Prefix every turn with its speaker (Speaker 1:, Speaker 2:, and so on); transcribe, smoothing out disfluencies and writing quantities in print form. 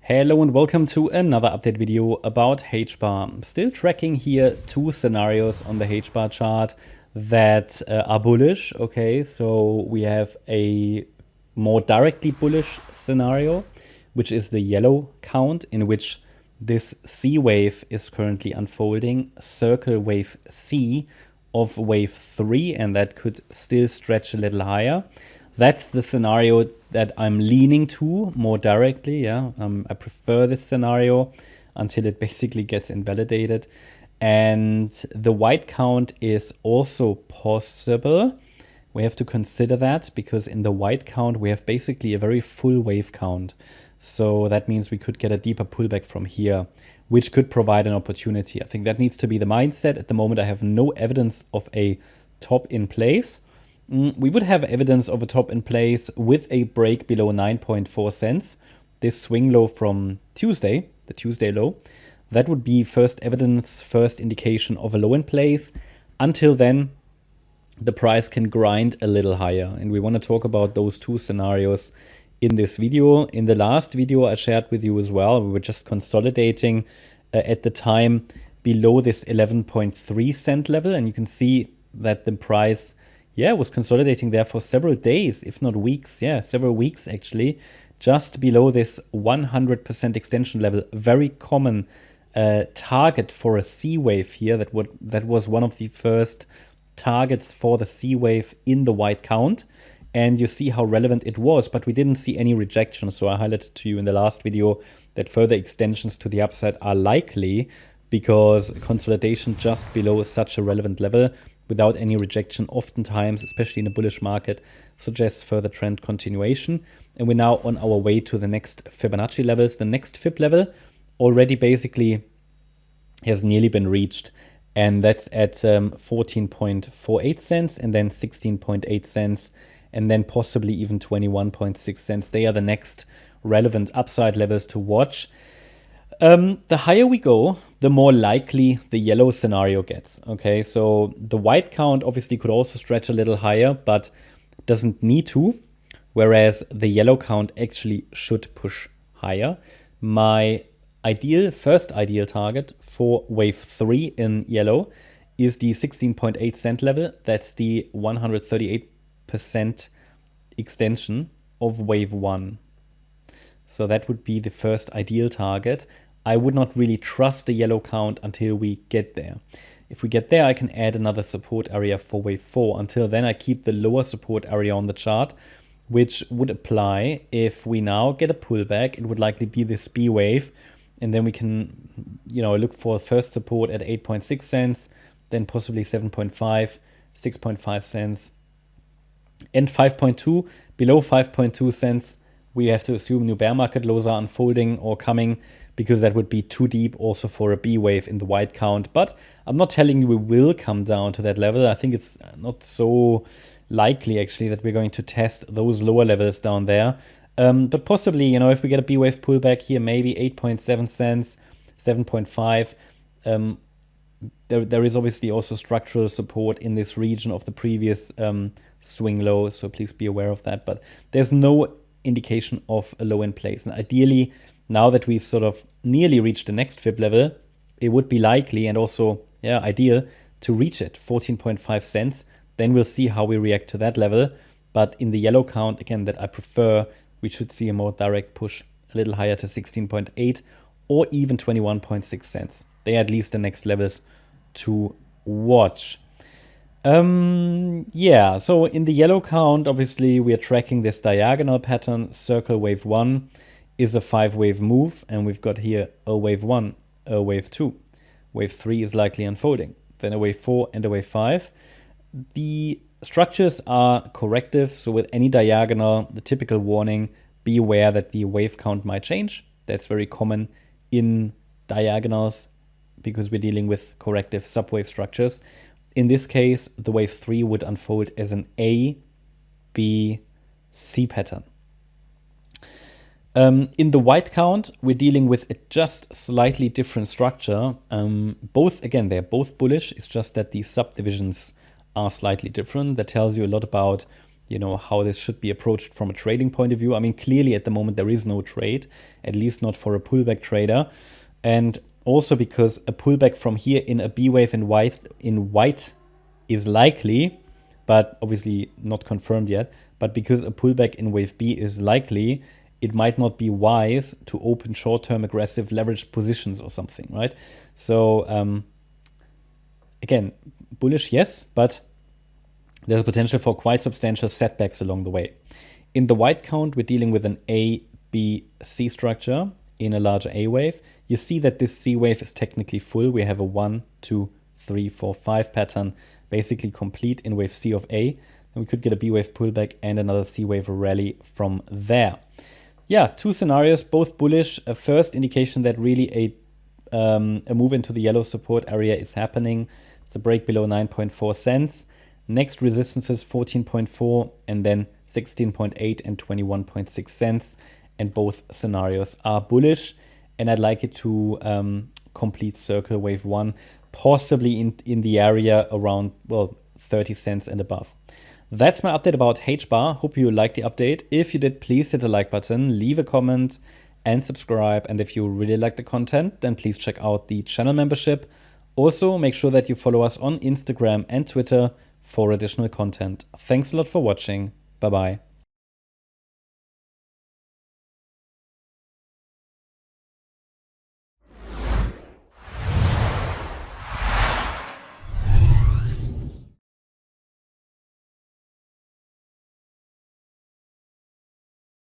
Speaker 1: Hello and welcome to another update video about HBAR. Still tracking here two scenarios on the HBAR chart that are bullish. Okay, so we have a more directly bullish scenario, which is the yellow count, in which this C wave is currently unfolding, circle wave C of wave 3, and that could still stretch a little higher. That's the scenario that I'm leaning to more directly. Yeah, I prefer this scenario until it basically gets invalidated. And the white count is also possible. We have to consider that because in the white count, we have basically a very full wave count. So that means we could get a deeper pullback from here, which could provide an opportunity. I think that needs to be the mindset. At the moment, I have no evidence of a top in place. We would have evidence of a top in place with a break below 9.4 cents. This swing low from Tuesday, the Tuesday low, that would be first evidence, first indication of a low in place. Until then, the price can grind a little higher. And we want to talk about those two scenarios in this video. In the last video I shared with you as well, we were just consolidating at the time below this 11.3 cent level. And you can see that the price was consolidating there for several days, if not weeks. Yeah, several weeks actually, just below this 100% extension level. Very common target for a C wave here. That was one of the first targets for the C wave in the white count. And you see how relevant it was, but we didn't see any rejection. So I highlighted to you in the last video that further extensions to the upside are likely because consolidation just below such a relevant level without any rejection, oftentimes, especially in a bullish market, suggests further trend continuation. And we're now on our way to the next Fibonacci levels. The next Fib level already basically has nearly been reached. And that's at 14.48 cents and then 16.8 cents and then possibly even 21.6 cents. They are the next relevant upside levels to watch. The higher we go, the more likely the yellow scenario gets. Okay, so the white count obviously could also stretch a little higher, but doesn't need to, whereas the yellow count actually should push higher. My first ideal target for wave 3 in yellow is the 16.8 cent level. That's the 138% extension of wave 1. So that would be the first ideal target. I would not really trust the yellow count until we get there. If we get there, I can add another support area for wave 4. Until then, I keep the lower support area on the chart, which would apply if we now get a pullback. It would likely be this B wave. And then we can, look for first support at 8.6 cents, then possibly 7.5, 6.5 cents, and 5.2. Below 5.2 cents, we have to assume new bear market lows are unfolding or coming, because that would be too deep also for a B wave in the white count. But I'm not telling you we will come down to that level. I think it's not so likely actually that we're going to test those lower levels down there. But possibly, if we get a B wave pullback here, maybe 8.7 cents, 7.5. There is obviously also structural support in this region of the previous swing low. So please be aware of that. But there's no indication of a low in place. And ideally, now that we've sort of nearly reached the next Fib level, it would be likely and also ideal to reach it, 14.5 cents. Then we'll see how we react to that level. But in the yellow count, again, that I prefer, we should see a more direct push a little higher to 16.8 or even 21.6 cents. They are at least the next levels to watch. So in the yellow count, obviously, we are tracking this diagonal pattern. Circle wave 1 is a 5-wave move, and we've got here a wave 1, a wave 2. Wave 3 is likely unfolding, then a wave 4 and a wave 5. The structures are corrective, so with any diagonal, the typical warning, be aware that the wave count might change. That's very common in diagonals because we're dealing with corrective subwave structures. In this case, the wave 3 would unfold as an A, B, C pattern. In the white count, we're dealing with a just slightly different structure. They're both bullish. It's just that the subdivisions are slightly different. That tells you a lot about you know, how this should be approached from a trading point of view. I mean, clearly at the moment there is no trade, at least not for a pullback trader. And also because a pullback from here in a B wave in white is likely, but obviously not confirmed yet. But because a pullback in wave B is likely, it might not be wise to open short-term aggressive leveraged positions or something, right? So again, bullish, yes, but there's potential for quite substantial setbacks along the way. In the white count, we're dealing with an A, B, C structure in a larger A wave. You see that this C wave is technically full. We have a 1, 2, 3, 4, 5 pattern basically complete in wave C of A. And we could get a B wave pullback and another C wave rally from there. Yeah, two scenarios, both bullish. A first indication that really a move into the yellow support area is happening. It's a break below 9.4 cents. Next resistances 14.4 and then 16.8 and 21.6 cents. And both scenarios are bullish. And I'd like it to complete circle wave 1, possibly in the area around, well, 30 cents and above. That's my update about HBAR. Hope you liked the update. If you did, please hit the like button, leave a comment and subscribe. And if you really like the content, then please check out the channel membership. Also, make sure that you follow us on Instagram and Twitter for additional content. Thanks a lot for watching. Bye-bye.